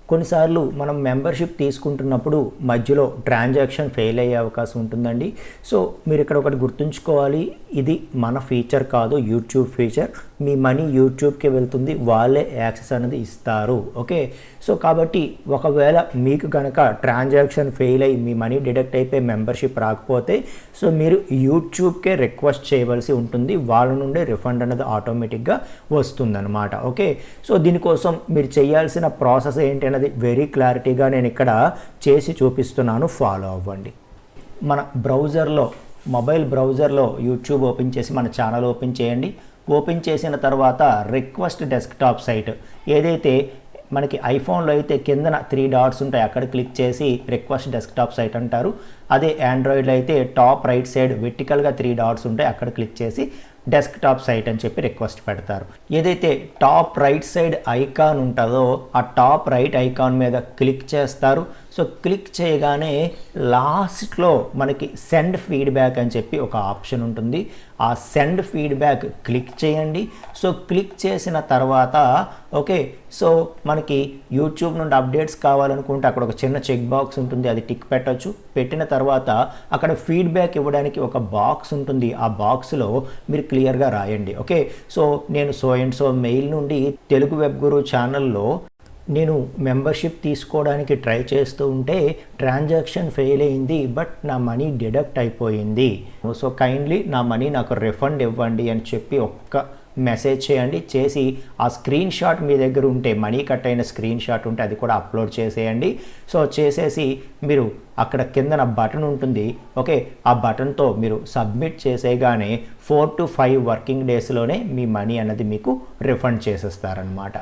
కొన్నిసార్లు మనం మెంబర్షిప్ తీసుకుంటున్నప్పుడు మధ్యలో ట్రాన్సాక్షన్ ఫెయిల్ అయ్యే అవకాశం ఉంటుందండి. సో మీరు ఇక్కడ ఒకటి గుర్తుంచుకోవాలి, ఇది మన ఫీచర్ కాదు, యూట్యూబ్ ఫీచర్. మీ మనీ యూట్యూబ్కి వెళ్తుంది, వాళ్ళే యాక్సెస్ అనేది ఇస్తారు. ఓకే, సో కాబట్టి ఒకవేళ మీకు కనుక ట్రాన్సాక్షన్ ఫెయిల్ అయ్యి మీ మనీ డిడక్ట్ అయిపోయి మెంబర్షిప్ రాకపోతే సో మీరు యూట్యూబ్కే రిక్వెస్ట్ చేయవలసి ఉంటుంది, వాళ్ళ నుండి రిఫండ్ అనేది ఆటోమేటిక్గా వస్తుందన్నమాట. ఓకే, సో దీనికోసం మీరు చేయాల్సిన ప్రాసెస్ ఏంటి అనేది వెరీ క్లారిటీగా నేను ఇక్కడ చేసి చూపిస్తున్నాను, ఫాలో అవ్వండి. మన బ్రౌజర్లో, మొబైల్ బ్రౌజర్లో యూట్యూబ్ ఓపెన్ చేసి మన ఛానల్ ఓపెన్ చేయండి. ఓపెన్ చేసిన తర్వాత రిక్వెస్ట్ డెస్క్టాప్ సైట్, ఏదైతే మనకి ఐఫోన్లో అయితే కిందన 3 డాట్స్ ఉంటాయి, అక్కడ క్లిక్ చేసి రిక్వెస్ట్ డెస్క్టాప్ సైట్ అంటారు. అదే ఆండ్రాయిడ్లో అయితే టాప్ రైట్ సైడ్ వెర్టికల్గా 3 డాట్స్ ఉంటాయి, అక్కడ క్లిక్ చేసి డెస్క్టాప్ సైట్ అని చెప్పి రిక్వెస్ట్ పెడతారు. ఏదైతే టాప్ రైట్ సైడ్ ఐకాన్ ఉంటుందో ఆ టాప్ రైట్ ఐకాన్ మీద క్లిక్ చేస్తారు. సో క్లిక్ చేయగానే లాస్ట్లో మనకి సెండ్ ఫీడ్బ్యాక్ అని చెప్పి ఒక ఆప్షన్ ఉంటుంది, ఆ సెండ్ ఫీడ్బ్యాక్ క్లిక్ చేయండి. సో క్లిక్ చేసిన తర్వాత ఓకే, సో మనకి యూట్యూబ్ నుండి అప్డేట్స్ కావాలనుకుంటే అక్కడ ఒక చిన్న చెక్ బాక్స్ ఉంటుంది, అది టిక్ పెట్టచ్చు. పెట్టిన తర్వాత అక్కడ ఫీడ్బ్యాక్ ఇవ్వడానికి ఒక బాక్స్ ఉంటుంది, ఆ బాక్స్లో మీరు క్లియర్గా రాయండి. ఓకే, సో నేను సో అండ్ సో మెయిల్ నుండి తెలుగు వెబ్ గురు ఛానల్లో నేను మెంబర్షిప్ తీసుకోవడానికి ట్రై చేస్తూ ఉంటే ట్రాన్సాక్షన్ ఫెయిల్ అయింది, బట్ నా మనీ డిడక్ట్ అయిపోయింది. సో కైండ్లీ నా మనీ నాకు రిఫండ్ ఇవ్వండి అని చెప్పి ఒక్క మెసేజ్ చేయండి. చేసి ఆ స్క్రీన్ షాట్ మీ దగ్గర ఉంటే, మనీ కట్ అయిన స్క్రీన్ షాట్ ఉంటే అది కూడా అప్లోడ్ చేసేయండి. సో చేసేసి మీరు అక్కడ కిందన బటన్ ఉంటుంది, ఓకే, ఆ బటన్తో మీరు సబ్మిట్ చేసేయగానే 4 to 5 వర్కింగ్ డేస్లోనే మీ మనీ అన్నది మీకు రిఫండ్ చేసేస్తారనమాట.